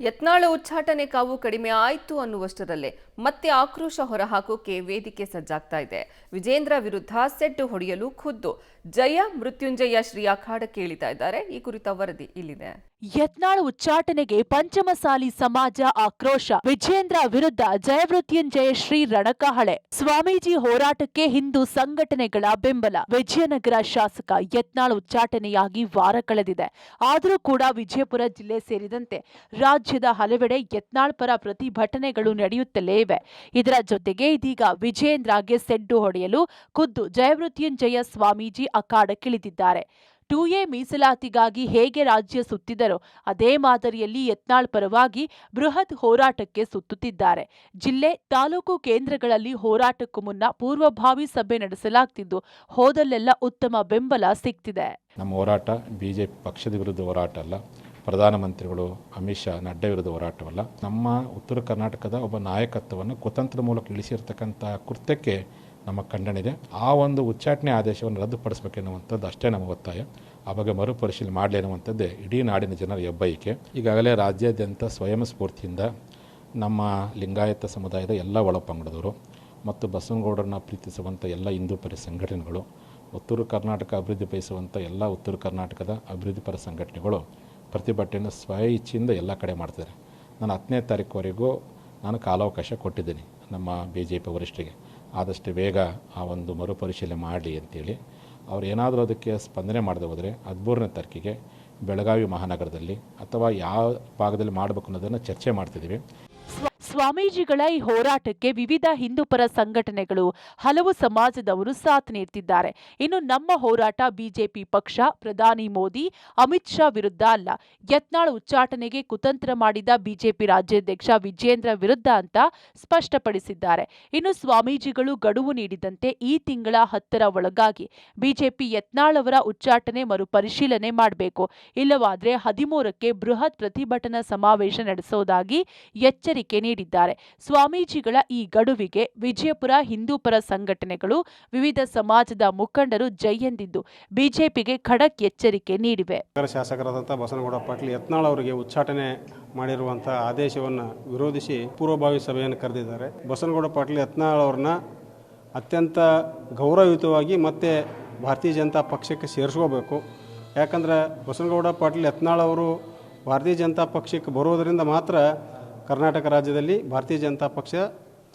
ಯತ್ನಾಳ ಉಚ್ಚಾಟನೆ ಕಾವು ಕಡಿಮೆ ಆಯ್ತು ಅನ್ನುವಷ್ಟರಲ್ಲೇ ಮತ್ತೆ ಆಕ್ರೋಶ ಹೊರಹಾಕೋಕೆ ವೇದಿಕೆ ಸಜ್ಜಾಗ್ತಾ ಇದೆ. ವಿಜೇಂದ್ರ ವಿರುದ್ಧ ಸೆಡ್ಡು ಹೊಡೆಯಲು ಖುದ್ದು ಜಯ ಮೃತ್ಯುಂಜಯ ಶ್ರೀ ಅಖಾಡಕ್ಕೆ ಇಳಿತಾ ಇದ್ದಾರೆ. ಈ ಕುರಿತ ವರದಿ ಇಲ್ಲಿದೆ. ಯತ್ನಾಳ್ ಉಚ್ಚಾಟನೆಗೆ ಪಂಚಮಸಾಲಿ ಸಮಾಜ ಆಕ್ರೋಶ. ವಿಜೇಂದ್ರ ವಿರುದ್ಧ ಜಯಮೃತ್ಯುಂಜಯ ಶ್ರೀ ರಣಕಹಳೆ. ಸ್ವಾಮೀಜಿ ಹೋರಾಟಕ್ಕೆ ಹಿಂದೂ ಸಂಘಟನೆಗಳ ಬೆಂಬಲ. ವಿಜಯನಗರ ಶಾಸಕ ಯತ್ನಾಳ್ ಉಚ್ಚಾಟನೆಯಾಗಿ ವಾರ ಕಳೆದಿದೆ. ಆದರೂ ಕೂಡ ವಿಜಯಪುರ ಜಿಲ್ಲೆ ಸೇರಿದಂತೆ ರಾಜ್ಯದ ಹಲವೆಡೆ ಯತ್ನಾಳ್ ಪರ ಪ್ರತಿಭಟನೆಗಳು ನಡೆಯುತ್ತಲೇ ಇವೆ. ಇದರ ಜೊತೆಗೆ ಇದೀಗ ವಿಜೇಂದ್ರಗೆ ಸೆಡ್ಡು ಹೊಡೆಯಲು ಖುದ್ದು ಜಯಮೃತ್ಯುಂಜಯ ಸ್ವಾಮೀಜಿ ಅಖಾಡಕ್ಕಿಳಿದಿದ್ದಾರೆ. 2A ಮೀಸಲಾತಿಗಾಗಿ ಹೇಗೆ ರಾಜ್ಯ ಸುತ್ತಿದರೋ ಅದೇ ಮಾದರಿಯಲ್ಲಿ ಯತ್ನಾಳ್ ಪರವಾಗಿ ಬೃಹತ್ ಹೋರಾಟಕ್ಕೆ ಸುತ್ತುತ್ತಿದ್ದಾರೆ. ಜಿಲ್ಲೆ, ತಾಲೂಕು ಕೇಂದ್ರಗಳಲ್ಲಿ ಹೋರಾಟಕ್ಕೂ ಮುನ್ನ ಪೂರ್ವಭಾವಿ ಸಭೆ ನಡೆಸಲಾಗ್ತಿದ್ದು ಹೋದಲ್ಲೆಲ್ಲ ಉತ್ತಮ ಬೆಂಬಲ ಸಿಗ್ತಿದೆ. ನಮ್ಮ ಹೋರಾಟ ಬಿಜೆಪಿ ಪಕ್ಷದ ವಿರುದ್ಧ ಹೋರಾಟ ಅಲ್ಲ, ಪ್ರಧಾನಮಂತ್ರಿಗಳು ಅಮಿತ್ ಶಾ, ನಡ್ಡಾ ವಿರುದ್ಧ ಹೋರಾಟವಲ್ಲ. ನಮ್ಮ ಉತ್ತರ ಕರ್ನಾಟಕದ ಒಬ್ಬ ನಾಯಕತ್ವವನ್ನು ಕುತಂತ್ರ ಮೂಲಕ ಇಳಿಸಿರ್ತಕ್ಕಂಥ ಕೃತ್ಯಕ್ಕೆ ನಮ್ಮ ಖಂಡನಿದೆ. ಆ ಒಂದು ಉಚ್ಚಾಟನೆ ಆದೇಶವನ್ನು ರದ್ದುಪಡಿಸಬೇಕೆನ್ನುವಂಥದ್ದು ಅಷ್ಟೇ ನಮ್ಮ ಒತ್ತಾಯ. ಆ ಬಗ್ಗೆ ಮರುಪರಿಶೀಲನೆ ಮಾಡಲಿ ಅನ್ನುವಂಥದ್ದೇ ಇಡೀ ನಾಡಿನ ಜನರ ಹೆಬ್ಬಯಕೆ. ಈಗಾಗಲೇ ರಾಜ್ಯಾದ್ಯಂತ ಸ್ವಯಂ ಸ್ಫೂರ್ತಿಯಿಂದ ನಮ್ಮ ಲಿಂಗಾಯತ ಸಮುದಾಯದ ಎಲ್ಲ ಒಳಪಂಗಡದವರು ಮತ್ತು ಬಸವನಗೌಡರನ್ನ ಪ್ರೀತಿಸುವಂಥ ಎಲ್ಲ ಹಿಂದೂ ಪರ ಸಂಘಟನೆಗಳು, ಉತ್ತರ ಕರ್ನಾಟಕ ಅಭಿವೃದ್ಧಿ ಬಯಸುವಂಥ ಎಲ್ಲ ಉತ್ತರ ಕರ್ನಾಟಕದ ಅಭಿವೃದ್ಧಿಪರ ಸಂಘಟನೆಗಳು ಪ್ರತಿಭಟನೆಯನ್ನು ಸ್ವಯ ಇಚ್ಛೆಯಿಂದ ಎಲ್ಲ ಕಡೆ ಮಾಡ್ತಿದ್ದಾರೆ. ನಾನು 10ನೇ ತಾರೀಕುವರೆಗೂ ನಾನು ಕಾಲಾವಕಾಶ ಕೊಟ್ಟಿದ್ದೀನಿ ನಮ್ಮ BJP ವರಿಷ್ಠರಿಗೆ. ಆದಷ್ಟು ಬೇಗ ಆ ಒಂದು ಮರುಪರಿಶೀಲನೆ ಮಾಡಲಿ ಅಂತೇಳಿ. ಅವ್ರು ಏನಾದರೂ ಅದಕ್ಕೆ ಸ್ಪಂದನೆ ಮಾಡದೆ ಹೋದರೆ 13ನೇ ತಾರೀಕಿಗೆ ಬೆಳಗಾವಿ ಮಹಾನಗರದಲ್ಲಿ ಅಥವಾ ಯಾವ ಭಾಗದಲ್ಲಿ ಮಾಡಬೇಕು ಅನ್ನೋದನ್ನು ಚರ್ಚೆ ಮಾಡ್ತಿದ್ದೀವಿ. ಸ್ವಾಮೀಜಿಗಳ ಈ ಹೋರಾಟಕ್ಕೆ ವಿವಿಧ ಹಿಂದೂಪರ ಸಂಘಟನೆಗಳು, ಹಲವು ಸಮಾಜದವರು ಸಾಥ್ ನೀಡುತ್ತಿದ್ದಾರೆ. ಇನ್ನು ನಮ್ಮ ಹೋರಾಟ ಬಿಜೆಪಿ ಪಕ್ಷ, ಪ್ರಧಾನಿ ಮೋದಿ, ಅಮಿತ್ ಶಾ ವಿರುದ್ಧ ಅಲ್ಲ, ಯತ್ನಾಳ್ ಉಚ್ಚಾಟನೆಗೆ ಕುತಂತ್ರ ಮಾಡಿದ ಬಿಜೆಪಿ ರಾಜ್ಯಾಧ್ಯಕ್ಷ ವಿಜೇಂದ್ರ ವಿರುದ್ಧ ಅಂತ ಸ್ಪಷ್ಟಪಡಿಸಿದ್ದಾರೆ. ಇನ್ನು ಸ್ವಾಮೀಜಿಗಳು ಗಡುವು ನೀಡಿದಂತೆ ಈ ತಿಂಗಳ 10ರ ಒಳಗಾಗಿ ಬಿಜೆಪಿ ಯತ್ನಾಳ್ ಅವರ ಉಚ್ಚಾಟನೆ ಮರುಪರಿಶೀಲನೆ ಮಾಡಬೇಕು. ಇಲ್ಲವಾದರೆ 13ಕ್ಕೆ ಬೃಹತ್ ಪ್ರತಿಭಟನಾ ಸಮಾವೇಶ ನಡೆಸುವುದಾಗಿ ಎಚ್ಚರಿಕೆ ನೀಡಿದ್ದಾರೆ. ಸ್ವಾಮೀಜಿಗಳ ಈ ಗಡುವಿಗೆ ವಿಜಯಪುರ ಹಿಂದೂಪರ ಸಂಘಟನೆಗಳು, ವಿವಿಧ ಸಮಾಜದ ಮುಖಂಡರು ಜೈ ಎಂದಿದ್ದು ಬಿಜೆಪಿಗೆ ಖಡಕ್ ಎಚ್ಚರಿಕೆ ನೀಡಿವೆ. ಶಾಸಕರಾದಂಥ ಬಸನಗೌಡ ಪಾಟೀಲ್ ಯತ್ನಾಳ್ ಅವರಿಗೆ ಉಚ್ಚಾಟನೆ ಮಾಡಿರುವಂತಹ ಆದೇಶವನ್ನು ವಿರೋಧಿಸಿ ಪೂರ್ವಭಾವಿ ಸಭೆಯನ್ನು ಕರೆದಿದ್ದಾರೆ. ಬಸನಗೌಡ ಪಾಟೀಲ್ ಯತ್ನಾಳ್ ಅವರನ್ನ ಅತ್ಯಂತ ಗೌರವಯುತವಾಗಿ ಮತ್ತೆ ಭಾರತೀಯ ಜನತಾ ಪಕ್ಷಕ್ಕೆ ಸೇರಿಸ್ಕೋಬೇಕು. ಯಾಕಂದರೆ ಬಸನಗೌಡ ಪಾಟೀಲ್ ಯತ್ನಾಳ್ ಅವರು ಭಾರತೀಯ ಜನತಾ ಪಕ್ಷಕ್ಕೆ ಬರೋದರಿಂದ ಮಾತ್ರ ಕರ್ನಾಟಕ ರಾಜ್ಯದಲ್ಲಿ ಭಾರತೀಯ ಜನತಾ ಪಕ್ಷ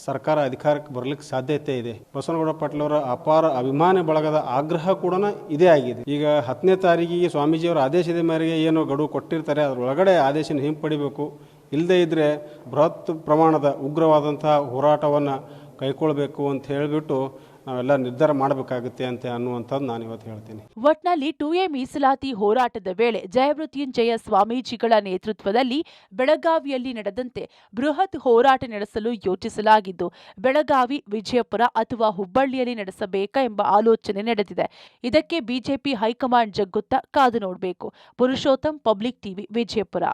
ಸರ್ಕಾರ ಅಧಿಕಾರಕ್ಕೆ ಬರಲಿಕ್ಕೆ ಸಾಧ್ಯತೆ ಇದೆ. ಬಸವನಗೌಡ ಪಾಟೀಲ್ ಅವರ ಅಪಾರ ಅಭಿಮಾನಿ ಬಳಗದ ಆಗ್ರಹ ಕೂಡ ಇದೇ ಆಗಿದೆ. ಈಗ 10ನೇ ತಾರೀಕಿಗೆ ಸ್ವಾಮೀಜಿಯವರ ಆದೇಶದ ಮೇರೆಗೆ ಏನು ಗಡುವು ಕೊಟ್ಟಿರ್ತಾರೆ ಅದರೊಳಗಡೆ ಆದೇಶನ ಹಿಂಪಡಿಬೇಕು. ಇಲ್ಲದೇ ಇದ್ದರೆ ಬೃಹತ್ ಪ್ರಮಾಣದ ಉಗ್ರವಾದಂತಹ ಹೋರಾಟವನ್ನು ಕೈಗೊಳ್ಳಬೇಕು ಅಂತ ಹೇಳಿಬಿಟ್ಟು ನಾವೆಲ್ಲ ನಿರ್ಧಾರ ಮಾಡಬೇಕಾಗುತ್ತೆ ಅಂತ ಅನ್ನುವಂಥದ್ದು ನಾನು ಇವತ್ತು ಹೇಳ್ತೀನಿ. ಒಟ್ನಲ್ಲಿ 2A ಮೀಸಲಾತಿ ಹೋರಾಟದ ವೇಳೆ ಜಯಮೃತ್ಯುಂಜಯ ಸ್ವಾಮೀಜಿಗಳ ನೇತೃತ್ವದಲ್ಲಿ ಬೆಳಗಾವಿಯಲ್ಲಿ ನಡೆದಂತೆ ಬೃಹತ್ ಹೋರಾಟ ನಡೆಸಲು ಯೋಚಿಸಲಾಗಿದ್ದು ಬೆಳಗಾವಿ, ವಿಜಯಪುರ ಅಥವಾ ಹುಬ್ಬಳ್ಳಿಯಲ್ಲಿ ನಡೆಸಬೇಕಾ ಎಂಬ ಆಲೋಚನೆ ನಡೆದಿದೆ. ಇದಕ್ಕೆ ಬಿಜೆಪಿ ಹೈಕಮಾಂಡ್ ಜಗ್ಗುತ್ತಾ ಕಾದು ನೋಡಬೇಕು. Purushottam, public TV, Vijayapura.